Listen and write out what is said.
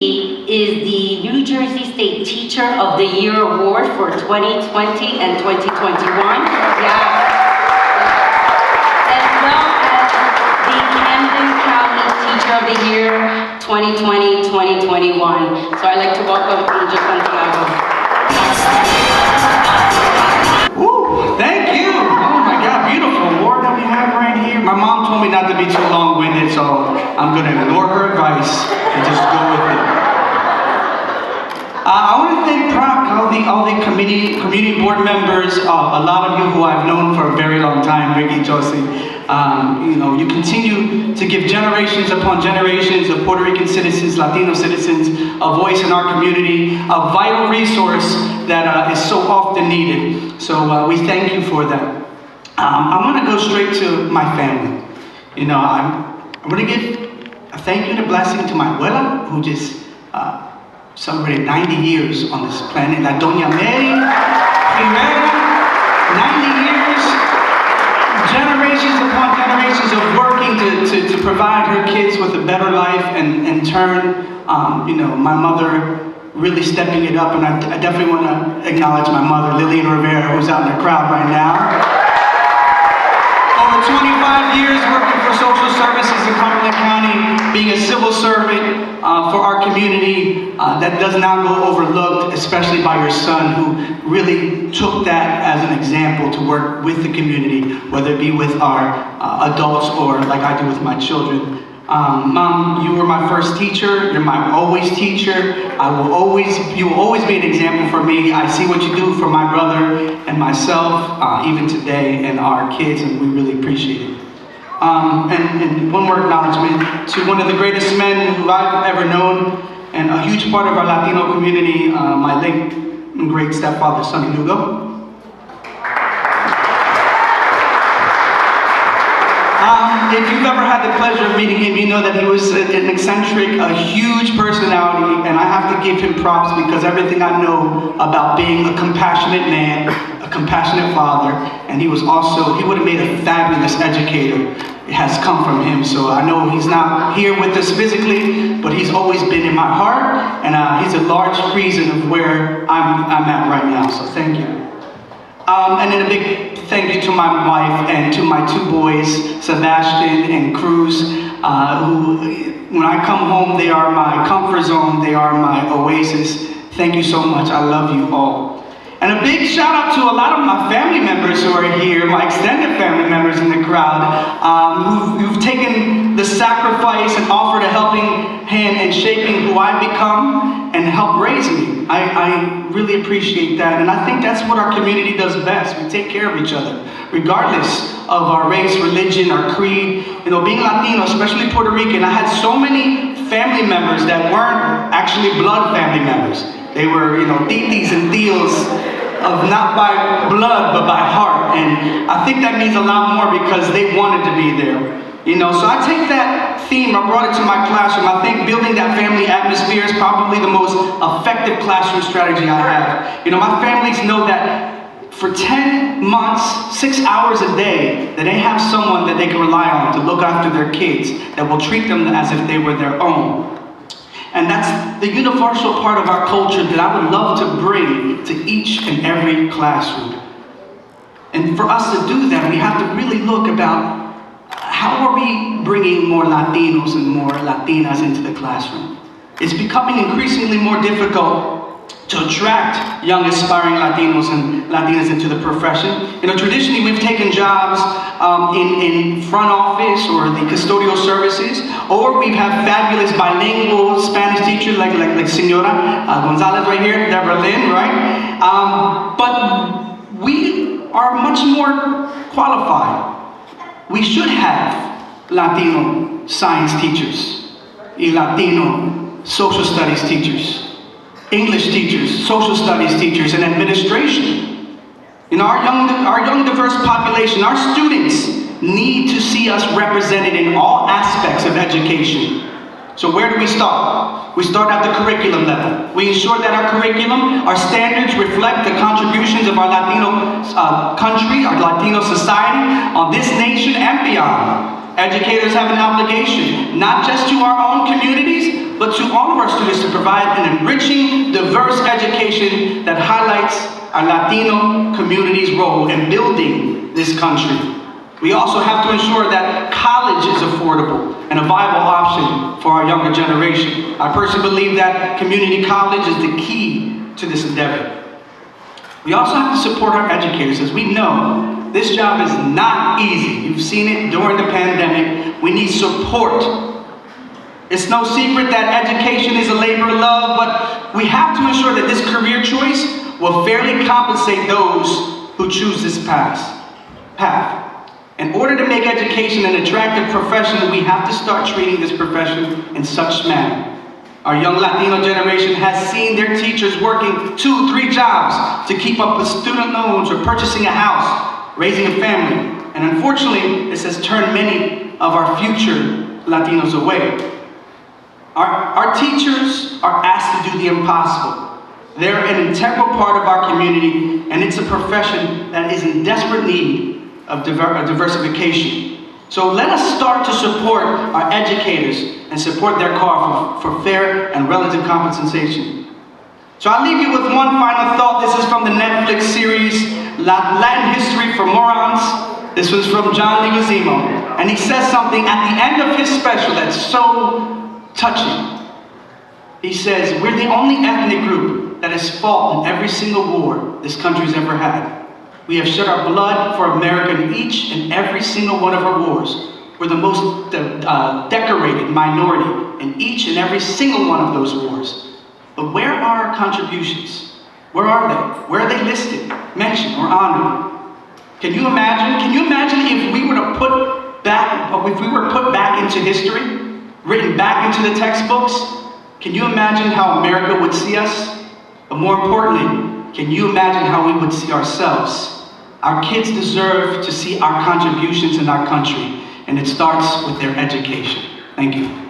is the New Jersey State Teacher of the Year Award for 2020 and 2021. Yeah. As well as the Camden County Teacher of the Year 2020-2021. So I'd like to welcome Angel Santiago. Woo, thank you. Oh my God, beautiful award that we have right here. My mom told me not to be too long-winded, so I'm going to ignore her advice and just go with it. I want to thank PRAC, all the community board members, a lot of you who I've known for a very long time, Ricky, Josie. You continue to give generations upon generations of Puerto Rican citizens, Latino citizens, a voice in our community, a vital resource that is so often needed. So we thank you for that. I want to go straight to my family. I'm going to give a thank you and a blessing to my abuela, who just celebrated 90 years on this planet. La Doña Mary Rivera, 90 years, generations upon generations of working to provide her kids with a better life, and in turn, my mother really stepping it up. And I definitely want to acknowledge my mother, Lillian Rivera, who's out in the crowd right now. Over 25 years working for social services in Cumberland County, being a civil servant for our community, that does not go overlooked, especially by your son, who really took that as an example to work with the community, whether it be with our adults or like I do with my children. Mom, you were my first teacher. You're my always teacher. You will always be an example for me. I see what you do for my brother and myself, even today, and our kids, and we really appreciate it. And one more acknowledgement to one of the greatest men who I've ever known, and a huge part of our Latino community, my late and great stepfather, Sonny Lugo. If you've ever had the pleasure of meeting him, you know that he was an eccentric, a huge personality, and I have to give him props because everything I know about being a compassionate man, a compassionate father, and he would have made a fabulous educator. It has come from him, so I know he's not here with us physically, but he's always been in my heart, and he's a large reason of where I'm at right now, so thank you. And then a big thank you to my wife and to my two boys, Sebastian and Cruz, who, when I come home, they are my comfort zone, they are my oasis. Thank you so much, I love you all. And a big shout out to a lot of my family members who are here, my extended family members in the crowd, who've taken the sacrifice and offered a helping hand in shaping who I become and help raise me. I really appreciate that, and I think that's what our community does best. We take care of each other, regardless of our race, religion, our creed. Being Latino, especially Puerto Rican, I had so many family members that weren't actually blood family members. They were, titis and tios of not by blood, but by heart. And I think that means a lot more because they wanted to be there. So I take that theme, I brought it to my classroom. I think building that family atmosphere is probably the most effective classroom strategy I have. My families know that for 10 months, 6 hours a day, that they have someone that they can rely on to look after their kids, that will treat them as if they were their own. And that's the universal part of our culture that I would love to bring to each and every classroom. And for us to do that, we have to really look about how are we bringing more Latinos and more Latinas into the classroom. It's becoming increasingly more difficult to attract young aspiring Latinos and Latinas into the profession. Traditionally we've taken jobs in front office or the custodial services, or we've had fabulous bilingual Spanish teachers like Senora Gonzalez right here, Deborah Lynn, right? But we are much more qualified. We should have Latino science teachers, Latino social studies teachers, English teachers, social studies teachers, and administration. Our young diverse population, our students need to see us represented in all aspects of education. So where do we start? We start at the curriculum level. We ensure that our curriculum, our standards reflect the contributions of our Latino country, our Latino society, on this nation and beyond. Educators have an obligation, not just to our own communities, but to all of our students to provide an enriching, diverse education that highlights our Latino community's role in building this country. We also have to ensure that college is affordable and a viable option for our younger generation. I personally believe that community college is the key to this endeavor. We also have to support our educators, as we know this job is not easy. You've seen it during the pandemic. We need support. It's no secret that education is a labor of love, but we have to ensure that this career choice will fairly compensate those who choose this path. In order to make education an attractive profession, we have to start treating this profession in such manner. Our young Latino generation has seen their teachers working 2, 3 jobs to keep up with student loans or purchasing a house, raising a family. And unfortunately, this has turned many of our future Latinos away. Our teachers are asked to do the impossible. They're an integral part of our community, and it's a profession that is in desperate need of diversification. So let us start to support our educators and support their call for fair and relative compensation. So I'll leave you with one final thought. This is from the Netflix series, Latin History for Morons. This was from John Leguizamo. And he says something at the end of his special that's so touching. He says, we're the only ethnic group that has fought in every single war this country's ever had. We have shed our blood for America in each and every single one of our wars. We're the most decorated minority in each and every single one of those wars. But where are our contributions? Where are they? Where are they listed, mentioned, or honored? Can you imagine? Can you imagine if we were put back into history, written back into the textbooks? Can you imagine how America would see us? But more importantly, can you imagine how we would see ourselves? Our kids deserve to see our contributions in our country, and it starts with their education. Thank you.